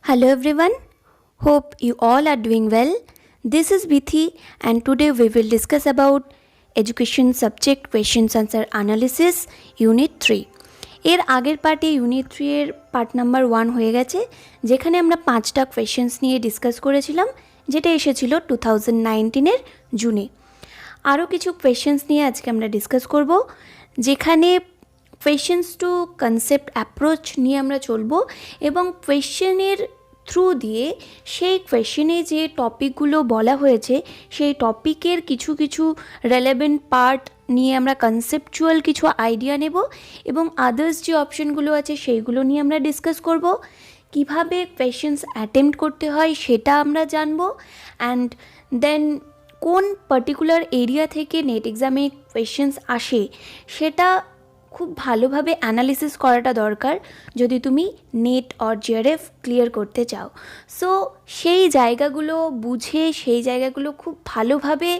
Hello everyone, hope you all are doing well. This is Bithi and today we will discuss about Education Subject Questions Answer Analysis Unit 3. এর আগের পার্টে unit 3 এর part number 1 হয়ে গেছে, যেখানে আমরা 5টা কোয়েশ্চেন্স নিয়ে ডিসকাস করেছিলাম, যেটা এসেছিল 2019 এর জুনে। আরও কিছু কোয়েশ্চেন্স নিয়ে আজকে আমরা ডিসকাস করব, যেখানে কোয়েশ্চেন্স টু কনসেপ্ট অ্যাপ্রোচ নিয়ে আমরা চলবো এবং কোয়েশ্চেনের থ্রু দিয়ে সেই কোয়েশ্চেনে যে টপিকগুলো বলা হয়েছে সেই টপিকের কিছু কিছু রেলেভেন্ট পার্ট নিয়ে আমরা কনসেপচুয়াল কিছু আইডিয়া নেব এবং আদার্স যে অপশনগুলো আছে সেইগুলো নিয়ে আমরা ডিসকাস করব। কিভাবে কোয়েশ্চেন্স অ্যাটেম্প্ট করতে হয় সেটা আমরা জানবো, অ্যান্ড দেন কোন পার্টিকুলার এরিয়া থেকে নেট এক্সামে কোয়েশ্চেন্স আসে সেটা খুব ভালোভাবে অ্যানালিসিস করাটা দরকার যদি তুমি নেট অর জিআরএফ ক্লিয়ার করতে চাও। সো সেই জায়গাগুলো বুঝে সেই জায়গাগুলো খুব ভালোভাবে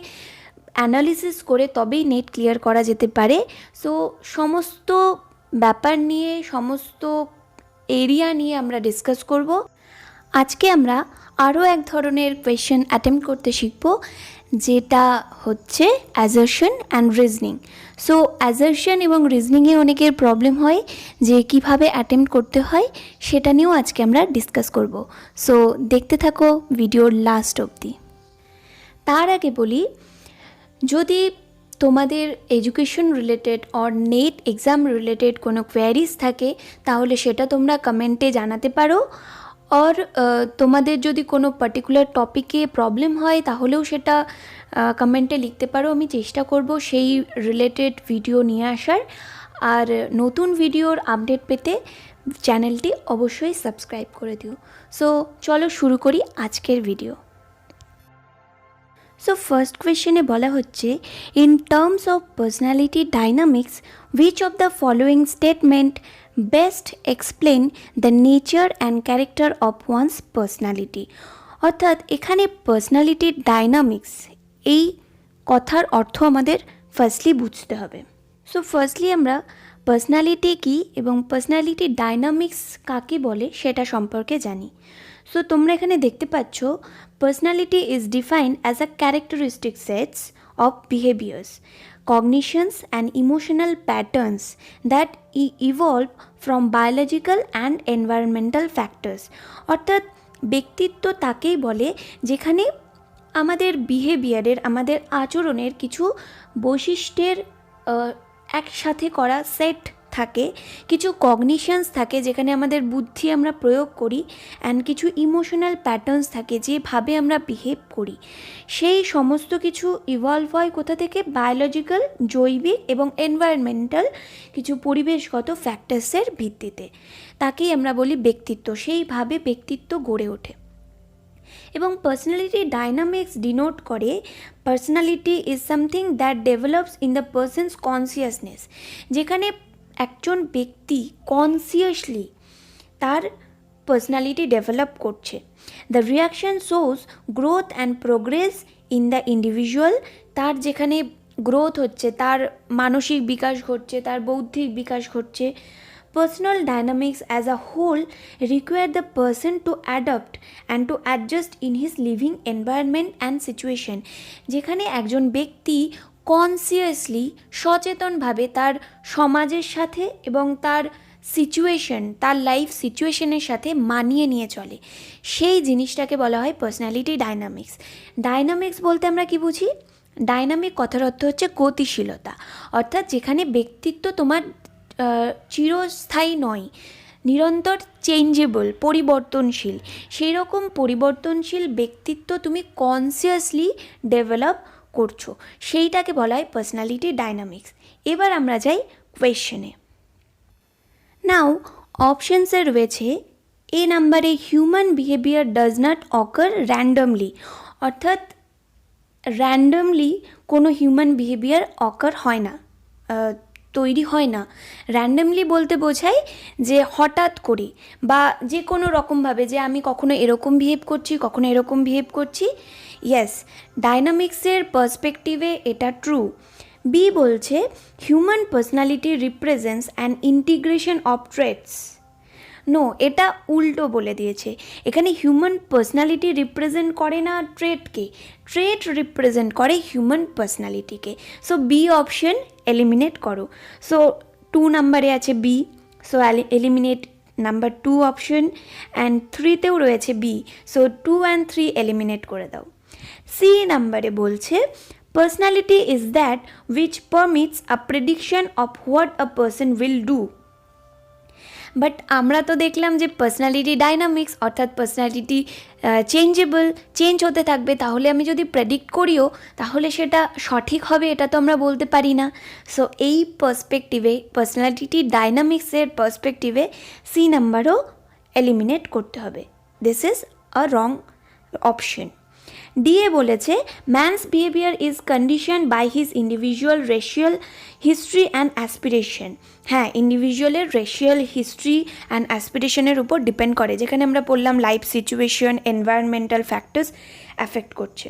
অ্যানালিসিস করে তবেই নেট ক্লিয়ার করা যেতে পারে। সো সমস্ত ব্যাপার নিয়ে সমস্ত এরিয়া নিয়ে আমরা ডিসকাস করব। আজকে আমরা আরও এক ধরনের কোয়েশ্চেন অ্যাটেম্প্ট করতে শিখব, যেটা হচ্ছে assertion and reasoning. So assertion এবং রিজনিংয়ে অনেকের প্রবলেম হয় যে কিভাবে অ্যাটেম্প্ট করতে হয়, সেটা নিয়েও আজকে আমরা ডিসকাস করব। সো দেখতে থাকো ভিডিওর লাস্ট অবধি। তার আগে বলি, যদি তোমাদের education related or net exam related কোনো কোয়ারিজ থাকে তাহলে সেটা তোমরা কমেন্টে জানাতে পারো, আর তোমাদের যদি কোনো পার্টিকুলার টপিকে প্রবলেম হয় তাহলেও সেটা কমেন্টে লিখতে পারো। আমি চেষ্টা করব সেই রিলেটেড ভিডিও নিয়ে আসার। আর নতুন ভিডিওর আপডেট পেতে চ্যানেলটি অবশ্যই সাবস্ক্রাইব করে দিও। সো চলো শুরু করি আজকের ভিডিও। সো ফার্স্ট কোয়েশ্চেনে বলা হচ্ছে, in terms of personality dynamics which of the following statement best explain the nature and character of one's personality? অর্থাৎ এখানে পার্সোনালিটি ডাইনামিক্স এই কথার অর্থ আমাদের ফার্স্টলি বুঝতে হবে। সো ফার্স্টলি আমরা পার্সোনালিটি কী এবং পার্সোনালিটি ডাইনামিক্স কাকে বলে সেটা সম্পর্কে জানি। সো তোমরা এখানে দেখতে পাচ্ছ, personality is defined as a characteristic sets of behaviors, cognitions and emotional patterns that evolve from biological and environmental factors. অর্থাৎ ব্যক্তিত্ব তাকেই বলে যেখানে আমাদের বিহেভিয়ারের, আমাদের আচরণের কিছু বৈশিষ্ট্যের একসাথে করা সেট থাকে, কিছু কগনিশনস থাকে যেখানে আমাদের বুদ্ধি আমরা প্রয়োগ করি, অ্যান্ড কিছু ইমোশনাল প্যাটার্নস থাকে যেভাবে আমরা বিহেভ করি। সেই সমস্ত কিছু ইভলভ হয় কোথা থেকে? বায়োলজিক্যাল, জৈবিক এবং এনভায়রনমেন্টাল কিছু পরিবেশগত ফ্যাক্টরসের ভিত্তিতে। তাকেই আমরা বলি ব্যক্তিত্ব। সেইভাবে ব্যক্তিত্ব গড়ে ওঠে। এবং পার্সোনালিটি ডাইনামিক্স ডিনোট করে personality is something that develops in the persons consciousness, যেখানে একজন ব্যক্তি কনসিয়াসলি তার পার্সোনালিটি ডেভেলপ করছে। The reaction shows growth and progress in the individual, তার যেখানে গ্রোথ হচ্ছে, তার মানসিক বিকাশ ঘটছে, তার বৌদ্ধিক বিকাশ ঘটছে। Personal dynamics as a whole require the person to adapt and to adjust in his living environment and situation, যেখানে একজন ব্যক্তি কনসিয়াসলি সচেতনভাবে তার সমাজের সাথে এবং তার সিচুয়েশন, তার লাইফ সিচুয়েশনের সাথে মানিয়ে নিয়ে চলে, সেই জিনিসটাকে বলা হয় পার্সোনালিটি ডাইনামিক্স। ডাইনামিক্স বলতে আমরা কি বুঝি? ডাইনামিক কথার অর্থ হচ্ছে গতিশীলতা, অর্থাৎ যেখানে ব্যক্তিত্ব তোমার চিরস্থায়ী নয়, নিরন্তর চেঞ্জেবল, পরিবর্তনশীল। সেই রকম পরিবর্তনশীল ব্যক্তিত্ব তুমি কনসিয়াসলি ডেভেলপ করছো, সেইটাকে বলা হয় পার্সোনালিটি ডাইনামিক্স। এবার আমরা যাই কোয়েশ্চেনে। নাও অপশনসে রয়েছে এ নাম্বারে, human behaviour does not ochre randomly, অর্থাৎ র্যান্ডমলি কোনো হিউম্যান বিহেভিয়ার অকার হয় না, তৈরি হয় না। র্যান্ডমলি বলতে বোঝায় যে হঠাৎ করে বা যে কোনো রকমভাবে, যে আমি কখনো এরকম বিহেভ করছি, কখনো এরকম বিহেভ করছি। ইয়েস, ডাইনামিক্সের পার্সপেক্টিভে এটা ট্রু। বি বলছে, human personality represents an integration of traits no, এটা উল্টো বলে দিয়েছে। এখানে হিউম্যান পার্সোনালিটি রিপ্রেজেন্ট করে না ট্রেটকে, ট্রেট রিপ্রেজেন্ট করে হিউম্যান পার্সোনালিটিকে। সো বি অপশন এলিমিনেট করো। সো 2 নাম্বারে আছে B, so eliminate number 2 option, and 3তেও রয়েছে বি, সো 2 and 3 এলিমিনেট করে দাও। সি নাম্বারে বলছে personality is that which permits a prediction of what a person will do. But আমরা তো দেখলাম যে পার্সোনালিটি ডাইনামিক্স, অর্থাৎ পার্সোনালিটি চেঞ্জেবল, চেঞ্জ হতে থাকবে। তাহলে আমি যদি প্রেডিক্ট করিও তাহলে সেটা সঠিক হবে এটা তো আমরা বলতে পারি না। সো এই পার্সপেক্টিভে, পার্সোনালিটি ডাইনামিক্সের পার্সপেক্টিভে সি নাম্বারও এলিমিনেট করতে হবে। This is a wrong option. ডিএ বলেছে man's behaviour is condition by his individual racial history and aspiration. হ্যাঁ, ইন্ডিভিজুয়ালের রেশিয়াল হিস্ট্রি অ্যান্ড অ্যাসপিরেশনের উপর ডিপেন্ড করে, যেখানে আমরা বললাম life situation, environmental factors affect করছে।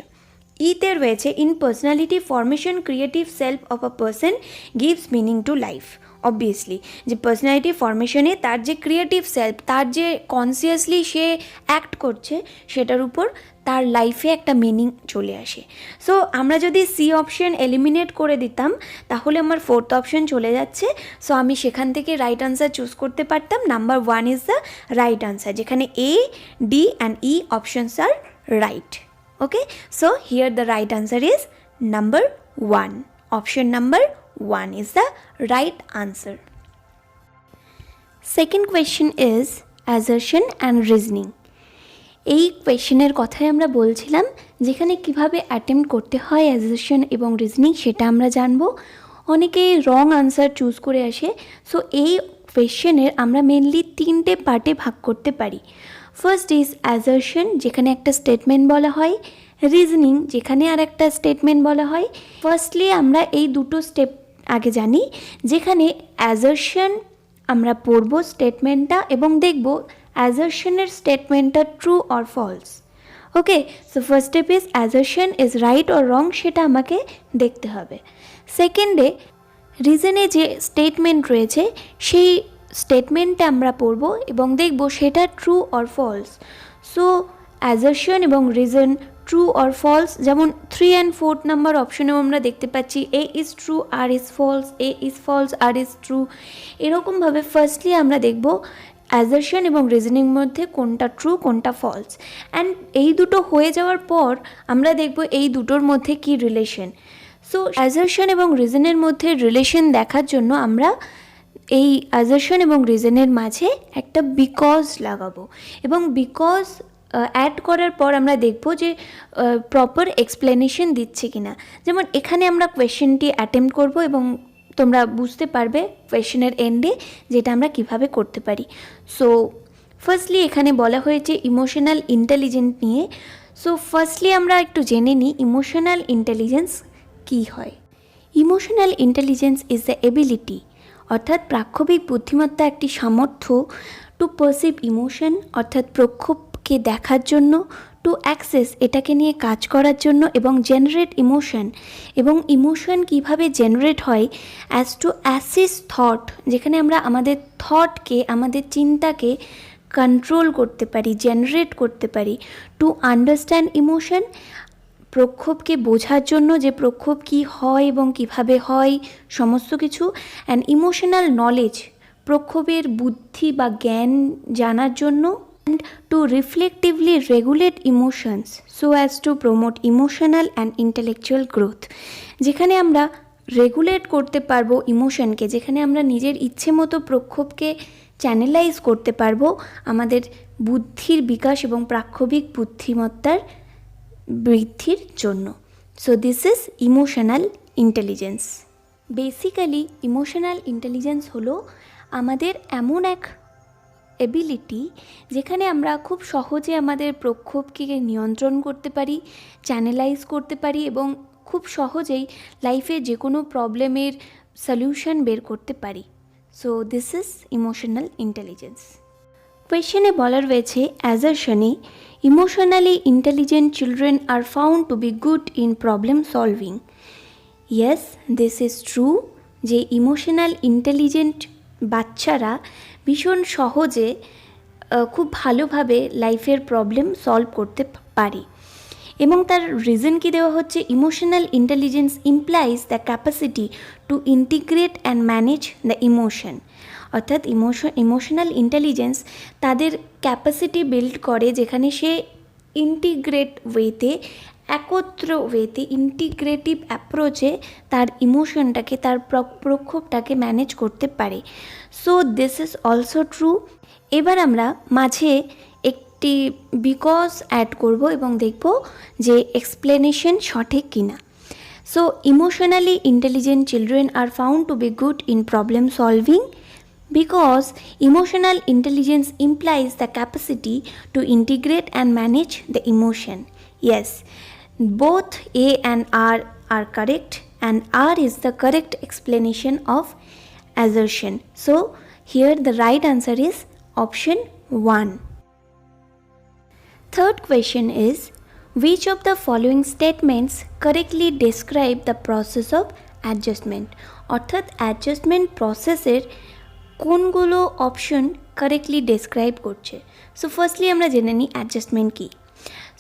ইতে রয়েছে in personality formation creative self of a person gives meaning to life. Obviously যে পার্সোনালিটি ফর্মেশনে তার যে ক্রিয়েটিভ সেলফ, তার যে কনসিয়াসলি সে অ্যাক্ট করছে, সেটার উপর তার লাইফে একটা মিনিং চলে আসে। সো আমরা যদি সি অপশন এলিমিনেট করে দিতাম তাহলে আমার 4th অপশন চলে যাচ্ছে। সো আমি সেখান থেকে রাইট আনসার চুজ করতে পারতাম। Number 1 is the right answer, যেখানে A, D and E options are right. Okay, so here the right answer is number 1. Option number 1 is the right answer. Second question is assertion and reasoning. এই কোয়েশ্চেনের কথাই আমরা বলছিলাম, যেখানে কিভাবে attempt করতে হয় assertion এবং রিজনিং সেটা আমরা জানবো। অনেকে রং আনসার চুজ করে আসে। সো এই কোয়েশ্চেনের আমরা মেনলি 3টে পার্টে ভাগ করতে পারি। ফার্স্ট ইজ অ্যাসারশন, যেখানে একটা স্টেটমেন্ট বলা হয়, রিজনিং, যেখানে আর একটা স্টেটমেন্ট বলা হয়। ফার্স্টলি আমরা এই দুটো স্টেপ আগে জানি, যেখানে অ্যাসারশন আমরা পড়ব স্টেটমেন্টটা এবং দেখব অ্যাসারশনের স্টেটমেন্টটা true or false. Okay, so first step is assertion is right or wrong, সেটা আমাকে দেখতে হবে। সেকেন্ডে রিজনে যে স্টেটমেন্ট রয়েছে সেই স্টেটমেন্টটা আমরা পড়ব এবং দেখব সেটা true or false. So assertion এবং রিজন ট্রু অর ফলস, যেমন 3 and 4 নাম্বার অপশনেও আমরা দেখতে পাচ্ছি A is true R is false, A is false R is true. এরকমভাবে ফার্স্টলি আমরা দেখব অ্যাসারশন এবং রিজনিং মধ্যে কোনটা ট্রু কোনটা ফলস, অ্যান্ড এই দুটো হয়ে যাওয়ার পর আমরা দেখব এই দুটোর মধ্যে কি রিলেশন। সো অ্যাসারশন এবং রিজনের মধ্যে রিলেশন দেখার জন্য আমরা এই অ্যাসারশন এবং রিজনের মাঝে একটা বিকজ লাগাবো, এবং বিকজ অ্যাড করার পর আমরা দেখব যে প্রপার এক্সপ্লেনেশন দিচ্ছে কিনা। যেমন এখানে আমরা কোয়েশ্চেনটি অ্যাটেম্প্ট করব এবং তোমরা বুঝতে পারবে কোয়েশ্চেনের এন্ডে যেটা আমরা কিভাবে করতে পারি। সো ফার্স্টলি এখানে বলা হয়েছে ইমোশনাল ইন্টেলিজেন্স নিয়ে। সো ফার্স্টলি আমরা একটু জেনে নিই ইমোশনাল ইন্টেলিজেন্স কী হয়। Emotional intelligence is the ability, অর্থাৎ প্রাক্ষবিক বুদ্ধিমত্তা একটি সামর্থ্য টু পারসিভ ইমোশন, অর্থাৎ প্রক্ষোভকে দেখার জন্য, টু অ্যাক্সেস এটাকে নিয়ে কাজ করার জন্য, এবং জেনারেট ইমোশন, এবং ইমোশন কিভাবে জেনারেট হয় অ্যাজ টু অ্যাসিস্ট থট, যেখানে আমরা আমাদের থটকে, আমাদের চিন্তাকে কন্ট্রোল করতে পারি, জেনারেট করতে পারি। টু আন্ডারস্ট্যান্ড ইমোশন, প্রক্ষোভকে বোঝার জন্য যে প্রক্ষোভ কী হয় এবং কিভাবে হয় সমস্ত কিছু। অ্যান্ড ইমোশনাল নলেজ, প্রক্ষোভের বুদ্ধি বা জ্ঞান জানার জন্য। And to reflectively regulate emotions so as to promote emotional and intellectual growth, যেখানে আমরা রেগুলেট করতে পারবো ইমোশনকে, যেখানে আমরা নিজের ইচ্ছে মতো প্রক্ষোভকে চ্যানেলাইজ করতে পারবো আমাদের বুদ্ধির বিকাশ এবং প্রাক্ষবিক বুদ্ধিমত্তার বৃদ্ধির জন্য। So this is emotional intelligence. Basically emotional intelligence হলো আমাদের এমন এক এবিলিটি যেখানে আমরা খুব সহজে আমাদের প্রক্ষোভকে নিয়ন্ত্রণ করতে পারি, চ্যানেলাইজ করতে পারি, এবং খুব সহজেই লাইফে যে কোনো প্রবলেমের সলিউশন বের করতে পারি। So this is emotional intelligence. কোয়েশ্চেনে বলা রয়েছে অ্যাসারশনে emotionally intelligent children are found to be good in problem solving. Yes, this is true যে ইমোশনাল ইন্টেলিজেন্ট বাচ্চারা ভীষণ সহজে খুব ভালোভাবে লাইফের প্রবলেম সলভ করতে পারি। এবং তার রিজন কি দেওয়া হচ্ছে, emotional intelligence implies the capacity two integrate and manage the emotion. অর্থাৎ ইমোশনাল ইন্টেলিজেন্স তাদের ক্যাপাসিটি বিল্ড করে যেখানে সে ইন্টিগ্রেট ওয়েতে, একত্র ওয়েতে, ইন্টিগ্রেটিভ অ্যাপ্রোচে তার ইমোশনটাকে, তার প্রক্ষোভটাকে ম্যানেজ করতে পারে। So this is also true. এবার আমরা মাঝে একটি বিকজ অ্যাড করব এবং দেখব যে এক্সপ্লেনেশন সঠিক কিনা। So emotionally intelligent children are found to be good in problem solving because emotional intelligence implies the capacity to integrate and manage the emotion. Yes, both A and R are correct, and R is the correct explanation of assertion. So here the right answer is option 1. Third question is, which of the following statements correctly describe the process of adjustment? অর্থাৎ adjustment প্রসেসের কোনগুলো option correctly describe করছে। So firstly আমরা জেনে নিই adjustment কী।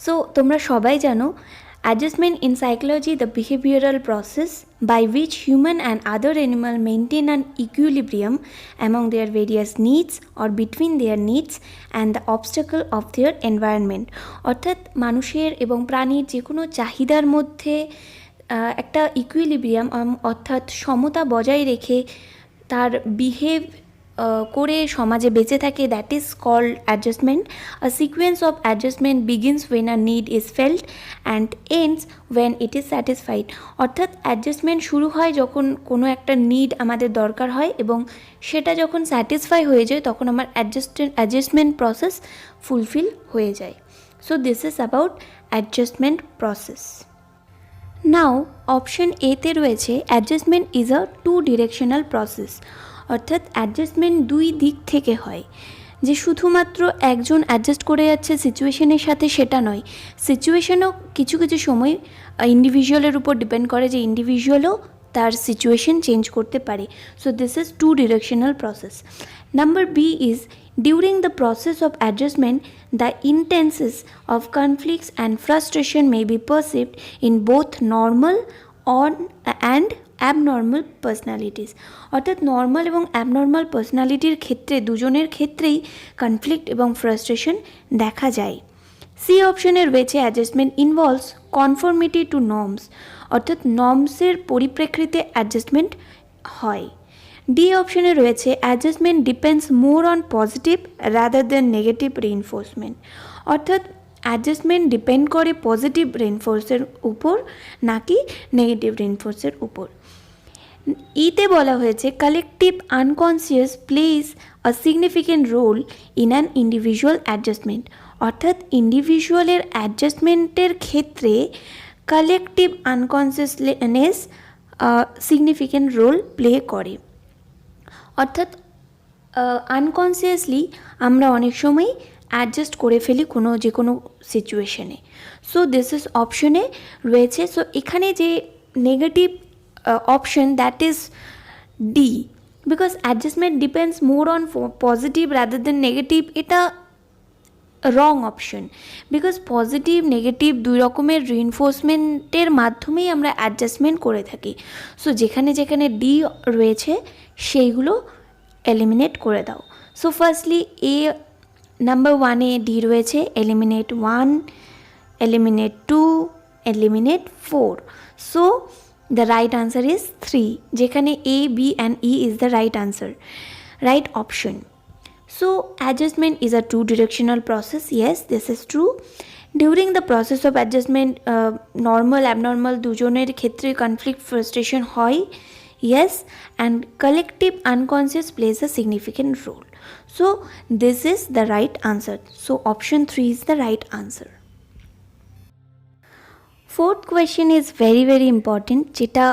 So তোমরা সবাই জানো, adjustment in psychology the behavioural process by which human and other animal maintain an equilibrium among their various needs or between their needs and the obstacle of their environment. অর্থাৎ মানুষের এবং প্রাণীর যে কোনো চাহিদার মধ্যে একটা ইকুইলিব্রিয়াম অর্থাৎ সমতা বজায় রেখে তার বিহেভ করে সমাজে বেঁচে থাকে, that is called adjustment. A sequence of adjustment begins when a need is felt and ends when it is satisfied. অর্থাৎ অ্যাডজাস্টমেন্ট শুরু হয় যখন কোনো একটা নিড আমাদের দরকার হয় এবং সেটা যখন স্যাটিসফাই হয়ে যায় তখন আমার অ্যাডজাস্টমেন্ট প্রসেস ফুলফিল হয়ে যায়। So this is about adjustment process. Now option এতে রয়েছে adjustment is a two directional process. অর্থাৎ অ্যাডজাস্টমেন্ট দুই দিক থেকে হয়, যে শুধুমাত্র একজন অ্যাডজাস্ট করে যাচ্ছে সিচুয়েশনের সাথে সেটা নয়। সিচুয়েশনও কিছু কিছু সময় ইন্ডিভিজুয়ালের উপর ডিপেন্ড করে, যে ইন্ডিভিজুয়ালও তার সিচুয়েশন চেঞ্জ করতে পারে। So this is two directional process. Number B is during the process of adjustment, the intenses of conflicts and frustration may be perceived in both normal and abnormal personalities. অর্থাৎ normal এবং abnormal পার্সোনালিটির ক্ষেত্রে দুজনের ক্ষেত্রেই conflict এবং frustration দেখা যায়। C অপশনে রয়েছে adjustment involves conformity to norms. অর্থাৎ নর্মসের পরিপ্রেক্ষিতে অ্যাডজাস্টমেন্ট হয়। ডি অপশনে রয়েছে adjustment depends more on positive rather than negative reinforcement. অর্থাৎ অ্যাডজাস্টমেন্ট ডিপেন্ড করে পজিটিভ রিইনফোর্সের উপর নাকি নেগেটিভ রিইনফোর্সের উপর। ইতে বলা হয়েছে collective unconscious plays a significant role in an individual adjustment. অর্থাৎ ইন্ডিভিজুয়ালের অ্যাডজাস্টমেন্টের ক্ষেত্রে collective unconsciousness significant role play করে। অর্থাৎ আনকনসিয়াসলি আমরা অনেক সময় অ্যাডজাস্ট করে ফেলি যে কোনো সিচুয়েশনে। সো দিস ইজ অপশনে রয়েছে। সো এখানে যে negative option that is D, because adjustment depends more on positive rather than negative, এটা রং অপশন। বিকজ পজিটিভ নেগেটিভ দুই রকমের রিইনফোর্সমেন্টের মাধ্যমেই আমরা অ্যাডজাস্টমেন্ট করে থাকি। সো যেখানে যেখানে ডি রয়েছে সেইগুলো এলিমিনেট করে দাও। সো ফার্স্টলি এ নাম্বার ওয়ানে ডি রয়েছে, eliminate 1, eliminate 2, eliminate 4। So the right answer is 3, যেখানে A, B and E is the right answer, right option. So adjustment is a two directional process. Yes, this is true. During the process of adjustment, normal abnormal দুজনের ক্ষেত্রে conflict frustration হয়. Yes, and collective unconscious plays a significant role. So this is the right answer. So option 3 is the right answer. Fourth question is very very important, যেটা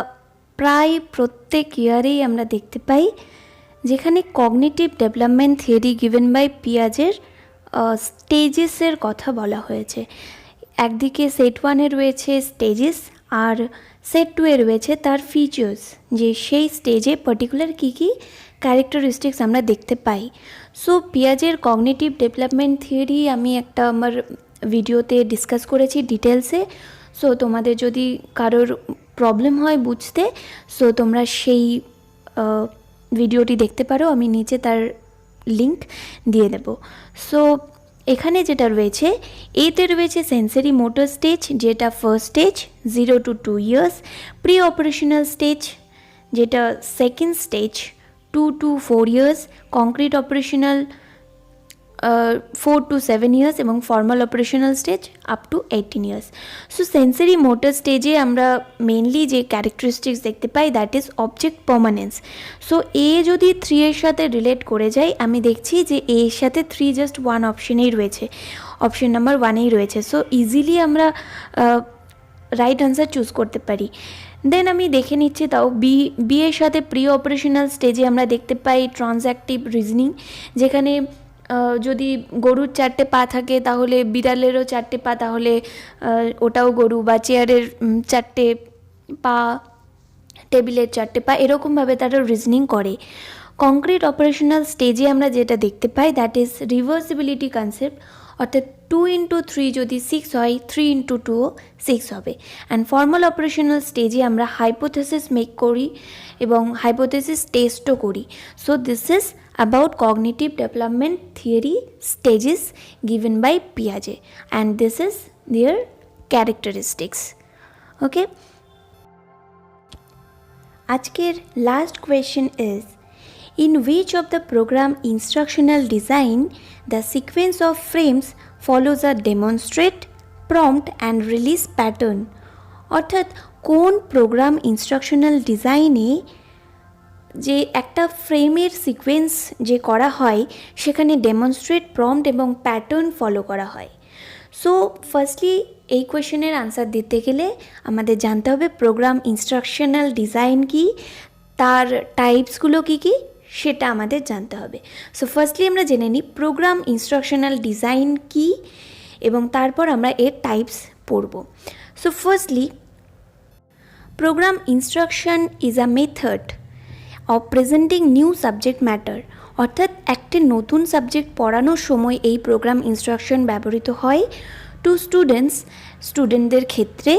প্রায় প্রত্যেক ইয়ারেই আমরা দেখতে পাই, যেখানে cognitive development theory given by পিয়াজের স্টেজেসের কথা বলা হয়েছে। একদিকে সেট 1-এ রয়েছে স্টেজেস আর সেট 2 এ রয়েছে তার ফিচার্স, যে সেই স্টেজে পার্টিকুলার কী কী ক্যারেক্টারিস্টিক্স আমরা দেখতে পাই। সো পিয়াজের কগনিটিভ ডেভেলপমেন্ট থিওরি আমি একটা আমার ভিডিওতে ডিসকাস করেছি ডিটেলসে। সো তোমাদের যদি কারোর প্রবলেম হয় বুঝতে, সো তোমরা সেই ভিডিওটি দেখতে পারো, আমি নিচে তার লিঙ্ক দিয়ে দেব। সো এখানে যেটা রয়েছে, এতে রয়েছে সেন্সরি মোটর স্টেজ, যেটা first stage 0 to 2 years, pre operational stage যেটা second stage 2 to 4 years, concrete operational 4 to 7 years এবং formal operational stage up to 18 years। So sensory motor স্টেজে আমরা মেনলি যে ক্যারেক্টারিস্টিক্স দেখতে পাই that is object permanence. So এ যদি 3 এর সাথে রিলেট করে যাই, আমি দেখছি যে এ এর সাথে 3 জাস্ট ওয়ান অপশনেই রয়েছে, অপশন নাম্বার 1এই রয়েছে। সো ইজিলি আমরা রাইট আনসার চুজ করতে পারি। দেন আমি দেখে নিচ্ছি, তাও বি এর সাথে প্রি অপারেশনাল স্টেজে আমরা দেখতে পাই ট্রানজ্যাকটিভ রিজনিং, যেখানে যদি গরুর 4টে পা থাকে তাহলে বিড়ালেরও 4টে পা, তাহলে ওটাও গরু, বা চেয়ারের 4টে পা, টেবিলের 4টে পা, এরকমভাবে তারা রিজনিং করে। কংক্রিট অপারেশনাল স্টেজে আমরা যেটা দেখতে পাই দ্যাট ইজ রিভার্সিবিলিটি কনসেপ্ট, অর্থাৎ 2 into 3 যদি 6 হয়, 3 into 2 6 হবে। অ্যান্ড ফর্মাল অপারেশনাল স্টেজে আমরা হাইপোথেসিস মেক করি এবং হাইপোথেসিস টেস্টও করি। So this is about cognitive development theory stages given by Piaget, and this is their characteristics. Okay, আজকের last question is, in which of the program instructional design the sequence of frames follows a demonstrate, prompt and release pattern? অর্থাৎ কোন programme instructional ডিজাইনে যে একটা ফ্রেমের sequence যে করা হয় সেখানে ডেমনস্ট্রেট, প্রম্পট এবং প্যাটার্ন ফলো করা হয়। সো ফার্স্টলি এই কোয়েশ্চেনের আনসার দিতে গেলে আমাদের জানতে হবে প্রোগ্রাম ইনস্ট্রাকশনাল ডিজাইন কি, তার টাইপসগুলো কী কী সেটা আমাদের জানতে হবে। সো ফার্স্টলি আমরা জেনে নিই প্রোগ্রাম ইনস্ট্রাকশনাল ডিজাইন কি, এবং তারপর আমরা এর টাইপস পড়ব। So firstly programme instruction is a method of presenting new subject matter, অর্থাৎ একটি নতুন সাবজেক্ট পড়ানোর সময় এই প্রোগ্রাম ইনস্ট্রাকশন ব্যবহৃত হয় টু স্টুডেন্টদের ক্ষেত্রে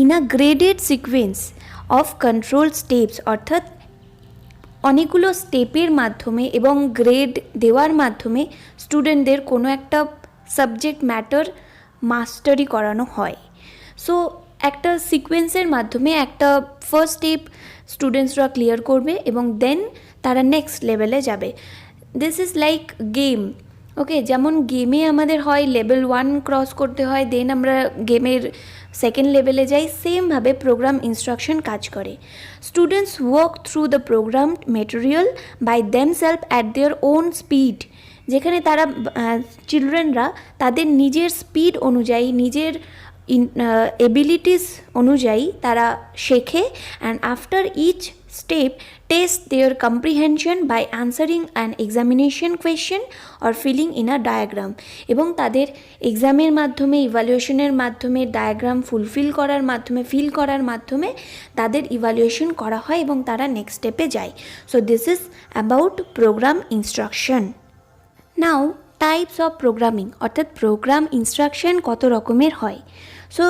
in a graded sequence of control steps, অর্থাৎ অনেকগুলো স্টেপের মাধ্যমে এবং গ্রেড দেওয়ার মাধ্যমে স্টুডেন্টদের কোনো একটা সাবজেক্ট ম্যাটার মাস্টারি করানো হয়। সো একটা সিকোয়েন্সের মাধ্যমে একটা ফার্স্ট স্টেপ স্টুডেন্টসরা ক্লিয়ার করবে এবং দেন তারা নেক্সট লেভেলে যাবে। This is like game. Okay, যেমন গেমে আমাদের হয় লেভেল 1 ক্রস করতে হয়, দেন আমরা গেমের সেকেন্ড লেভেলে যাই, সেমভাবে প্রোগ্রাম ইনস্ট্রাকশন কাজ করে। Students work through the programme material by themselves at their own speed, যেখানে তারা চিলড্রেনরা তাদের নিজের স্পিড অনুযায়ী, নিজের এবিলিটিস অনুযায়ী তারা শেখে। And after each step test their comprehension by answering an examination question or filling in a diagram, এবং তাদের এক্সামের মাধ্যমে, ইভ্যালুয়েশনের মাধ্যমে, ডায়াগ্রাম ফিল করার মাধ্যমে তাদের ইভ্যালুয়েশন করা হয় এবং তারা নেক্সট স্টেপে যায়। So this is about programme instruction. Now types of programming, অর্থাৎ প্রোগ্রাম ইনস্ট্রাকশন কত রকমের হয়। সো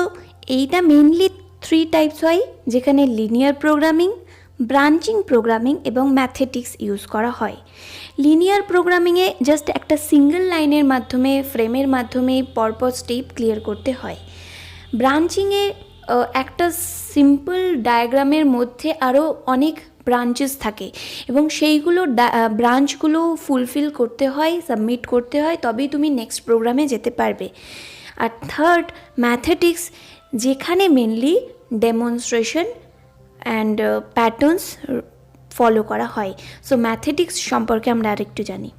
এইটা মেনলি 3 টাইপস হয়, যেখানে লিনিয়ার প্রোগ্রামিং, ব্রাঞ্চিং প্রোগ্রামিং এবং ম্যাথেটিক্স ইউজ করা হয়। লিনিয়ার প্রোগ্রামিংয়ে জাস্ট একটা সিঙ্গেল লাইনের মাধ্যমে, ফ্রেমের মাধ্যমে পরপর স্টেপ ক্লিয়ার করতে হয়। ব্রাঞ্চিংয়ে একটা সিম্পল ডায়াগ্রামের মধ্যে আরও অনেক ব্রাঞ্চেস থাকে এবং সেইগুলো ব্রাঞ্চগুলো ফুলফিল করতে হয়, সাবমিট করতে হয়, তবেই তুমি নেক্সট প্রোগ্রামে যেতে পারবে। আর থার্ড ম্যাথেটিক্স, যেখানে mainly demonstration and patterns follow করা হয়। সো ম্যাথেটিক্স সম্পর্কে আমরা আরেকটু জানি।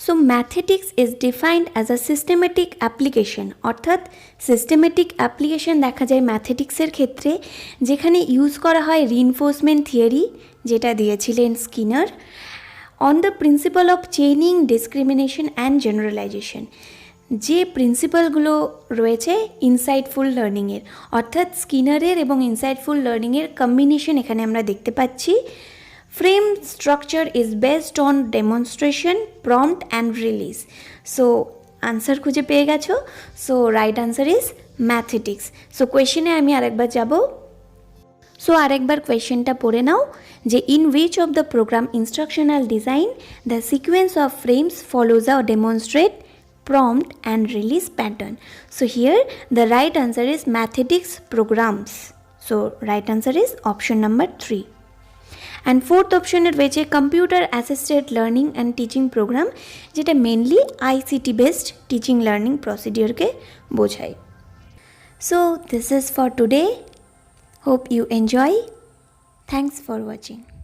So mathematics is defined as a systematic application, অর্থাৎ সিস্টেমেটিক অ্যাপ্লিকেশন দেখা যায় ম্যাথেটিক্সের ক্ষেত্রে, যেখানে ইউজ করা হয় রিইনফোর্সমেন্ট থিওরি, যেটা দিয়েছিলেন Skinner, on the principal of chaining, discrimination and generalisation, যে প্রিন্সিপালগুলো রয়েছে ইনসাইটফুল লার্নিংয়ের, অর্থাৎ স্কিনারের এবং ইনসাইটফুল লার্নিংয়ের কম্বিনেশন এখানে আমরা দেখতে পাচ্ছি। Frame structure is based on demonstration, prompt and release. So answer খুঁজে পেয়ে গেছো। So right answer is mathematics. So কোয়েশনে আমি আরেকবার যাব। সো আরেকবার কোয়েশ্চেনটা পড়ে নাও যে in which of the program instructional design the sequence of frames follows a demonstrate, prompt and release pattern. So here the right answer is mathematics programs. So right answer is option number 3. And fourth option এর রয়েছে computer assisted learning and teaching program, যেটা mainly ICT based teaching learning procedure কে বোঝায়। So this is for today. Hope you enjoy. Thanks for watching.